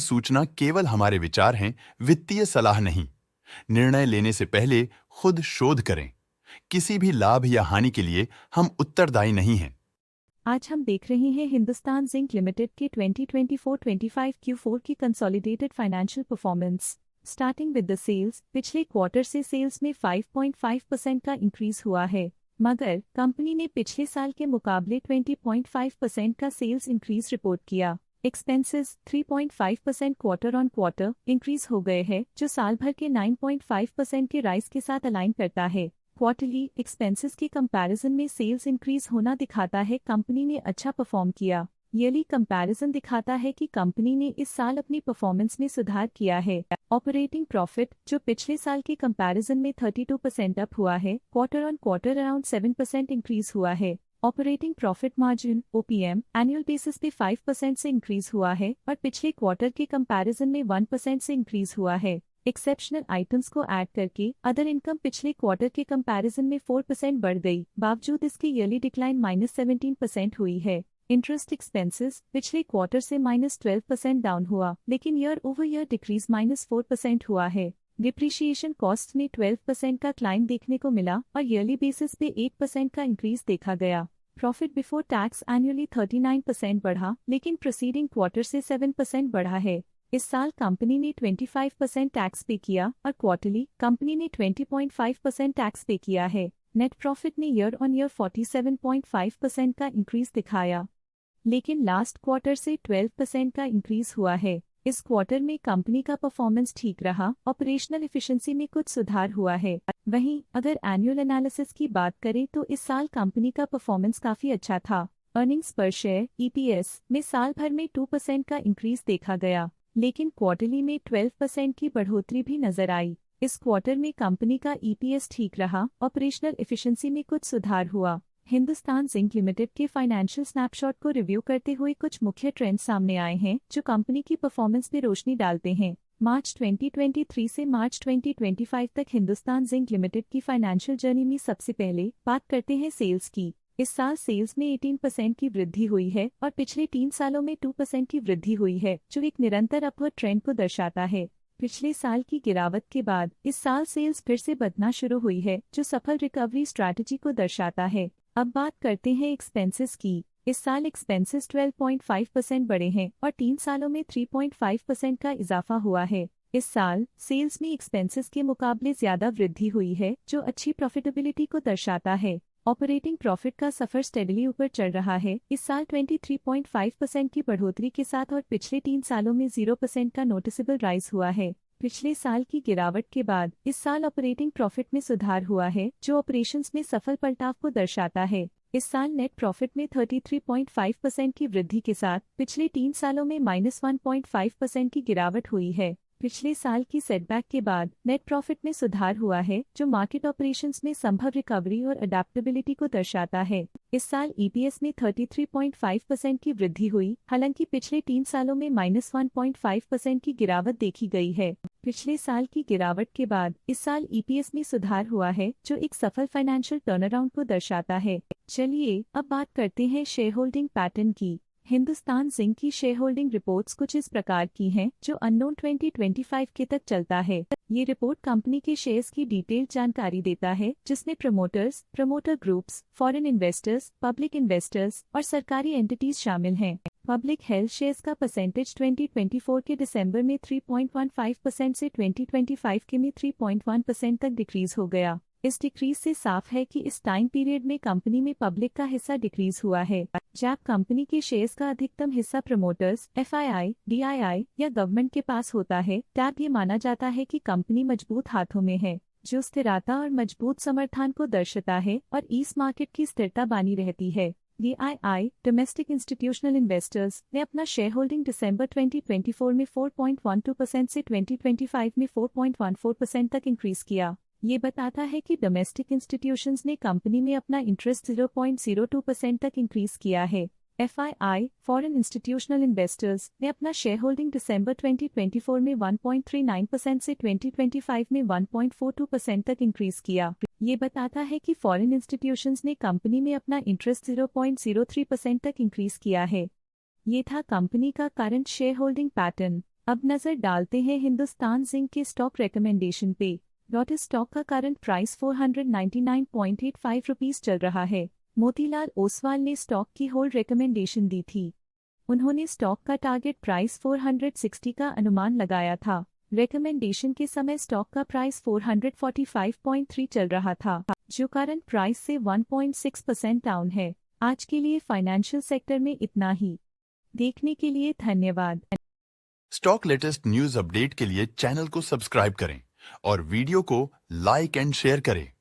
सूचना केवल हमारे विचार हैं, वित्तीय सलाह नहीं। निर्णय लेने से पहले खुद शोध करें। किसी भी लाभ या हानि के लिए हम उत्तरदायी नहीं हैं। आज हम देख रहे हैं हिंदुस्तान जिंक लिमिटेड के 2024-25 Q4 की consolidated financial performance. Starting with the sales, पिछले क्वार्टर से सेल्स में 5.5% का इंक्रीज हुआ है, मगर कंपनी ने पिछले साल के मुकाबले 20.5% का सेल्स इंक्रीज रिपोर्ट किया। Expenses 3.5% quarter on quarter increase हो गए हैं, जो साल भर के 9.5% के राइज के साथ अलाइन करता है। क्वार्टरली एक्सपेंसेस के कंपैरिजन में सेल्स इंक्रीज होना दिखाता है कंपनी ने अच्छा परफॉर्म किया। ईयरली कंपैरिजन दिखाता है कि कंपनी ने इस साल अपनी परफॉर्मेंस में सुधार किया है। ऑपरेटिंग प्रॉफिट, जो पिछले साल के कंपैरिजन में 32% अप हुआ है, quarter on quarter around 7% increase हुआ है। Operating profit margin OPM annual basis पे 5% से इंक्रीज हुआ है और पिछले क्वार्टर के कंपैरिजन में 1% से इंक्रीज हुआ है। एक्सेप्शनल आइटम्स को ऐड करके अदर इनकम पिछले क्वार्टर के कंपैरिजन में 4% बढ़ गई, बावजूद इसके ईयरली डिक्लाइन -17% हुई है। इंटरेस्ट एक्सपेंसेस पिछले क्वार्टर से -12% डाउन हुआ, लेकिन ईयर ओवर ईयर डिक्रीज -4% हुआ है। डिप्रिशिएशन कॉस्ट में 12% का क्लाइम देखने को मिला और ईयरली बेसिस पे 8% का इंक्रीज देखा गया। प्रॉफिट बिफोर टैक्स एनुअली 39% बढ़ा, लेकिन प्रीसीडिंग क्वार्टर से 7% बढ़ा है। इस साल कंपनी ने 25% टैक्स पे किया और क्वार्टरली कंपनी ने 20.5% टैक्स पे किया है। नेट प्रॉफिट ने ईयर ऑन ईयर 47.5% का इंक्रीज दिखाया, लेकिन लास्ट क्वार्टर से 12% का इंक्रीज हुआ है। इस क्वार्टर में कंपनी का परफॉर्मेंस ठीक रहा, ऑपरेशनल एफिशिएंसी में कुछ सुधार हुआ है। वहीं अगर एनुअल एनालिसिस की बात करें तो इस साल कंपनी का परफॉर्मेंस काफी अच्छा था। अर्निंग्स पर शेयर EPS में साल भर में 2% का इंक्रीज देखा गया, लेकिन क्वार्टरली में 12% की बढ़ोतरी भी नजर आई। इस क्वार्टर में कंपनी का EPS ठीक रहा, ऑपरेशनल एफिशिएंसी में कुछ सुधार हुआ। हिंदुस्तान जिंक लिमिटेड के फाइनेंशियल स्नैपशॉट को रिव्यू करते हुए कुछ मुख्य ट्रेंड्स सामने आए हैं जो कंपनी की परफॉर्मेंस पे रोशनी डालते हैं। मार्च 2023 से मार्च 2025 तक हिंदुस्तान जिंक लिमिटेड की फाइनेंशियल जर्नी में सबसे पहले बात करते हैं सेल्स की। इस साल सेल्स में 18% की वृद्धि हुई है और पिछले 3 सालों में 2% की वृद्धि हुई है, जो एक निरंतर अपवर्ड ट्रेंड को दर्शाता है। पिछले साल की गिरावट के बाद इस साल सेल्स फिर से बढ़ना शुरू हुई है, जो सफल रिकवरी स्ट्रैटेजी को दर्शाता है। अब बात करते हैं एक्सपेंसेस की। इस साल एक्सपेंसेस 12.5% बढ़े हैं और 3 सालों में 3.5% का इजाफा हुआ है। इस साल सेल्स में एक्सपेंसेस के मुकाबले ज्यादा वृद्धि हुई है, जो अच्छी प्रॉफिटेबिलिटी को दर्शाता है। ऑपरेटिंग प्रॉफिट का सफर स्टेडली ऊपर चल रहा है, इस साल 23.5% की बढ़ोतरी के साथ और पिछले 3 सालों में 0% का नोटिसेबल राइज हुआ है। पिछले साल की गिरावट के बाद इस साल ऑपरेटिंग प्रॉफिट में सुधार हुआ है, जो ऑपरेशंस में सफल पलटाव को दर्शाता है। इस साल नेट प्रॉफिट में 33.5% की वृद्धि के साथ पिछले 3 सालों में -1.5% की गिरावट हुई है। पिछले साल की सेटबैक के बाद नेट प्रॉफिट में सुधार हुआ है, जो मार्केट ऑपरेशंस में संभव रिकवरी और अडेप्टेबिलिटी को दर्शाता है। इस साल EPS में 33.5% की वृद्धि हुई, हालांकि पिछले 3 सालों में -1.5% की गिरावट देखी गई है। पिछले साल की गिरावट के बाद इस साल EPS में सुधार हुआ है, जो एक सफल फाइनेंशियल टर्नअराउंड को दर्शाता है। चलिए अब बात करते हैं शेयर होल्डिंग पैटर्न की। हिंदुस्तान जिंक की शेयर होल्डिंग रिपोर्ट्स कुछ इस प्रकार की हैं, जो अननोन 2025 के तक चलता है। ये रिपोर्ट कंपनी के शेयर्स की डिटेल्ड जानकारी देता है, जिसमें promoters, promoter groups, foreign investors, public investors और सरकारी एंटिटीज शामिल हैं। पब्लिक हेल्थ शेयर्स का परसेंटेज 2024 के दिसंबर में 3.15% से 2025 के में 3.1% तक डिक्रीज हो गया। इस डिक्रीज से साफ है कि इस टाइम पीरियड में कंपनी में पब्लिक का हिस्सा डिक्रीज हुआ है। जब कंपनी के शेयर्स का अधिकतम हिस्सा प्रमोटर्स, FII, DII या गवर्नमेंट के पास होता है, तब ये माना जाता है कि कंपनी मजबूत हाथों में है, जो स्थिरता और मजबूत समर्थन को दर्शाता है और इस मार्केट की स्थिरता बनी रहती है। DII, डोमेस्टिक इंस्टीट्यूशनल इन्वेस्टर्स, ने अपना शेयर होल्डिंग दिसंबर 2024 में 4.12% से 2025 में 4.14% तक इंक्रीज किया। ये बताता है कि डोमेस्टिक इंस्टीट्यूशंस ने कंपनी में अपना इंटरेस्ट 0.02% तक इंक्रीज किया है। FII, फॉरेन इंस्टीट्यूशनल इन्वेस्टर्स, ने अपना शेयर होल्डिंग दिसंबर 2024 में 1.39% से 2025 में 1.42% तक इंक्रीज किया। ये बताता है कि फॉरेन इंस्टीट्यूशंस ने कंपनी में अपना इंटरेस्ट 0.03% तक इंक्रीज किया है। ये था कंपनी का करंट शेयर होल्डिंग पैटर्न। अब नजर डालते हैं हिंदुस्तान जिंक के स्टॉक रिकमेंडेशन पे। लॉटस स्टॉक का करंट प्राइस 499.85 रुपीस चल रहा है। मोतीलाल ओसवाल ने स्टॉक की होल्ड रिकमेंडेशन दी थी। उन्होंने स्टॉक का टारगेट प्राइस 460 का अनुमान लगाया था। रिकमेंडेशन के समय स्टॉक का प्राइस 445.3 चल रहा था, जो करंट प्राइस से 1.6% डाउन है। आज के लिए फाइनेंशियल सेक्टर में इतना ही। देखने के लिए धन्यवाद। स्टॉक लेटेस्ट न्यूज अपडेट के लिए चैनल को सब्सक्राइब करें और वीडियो को लाइक एंड शेयर करें।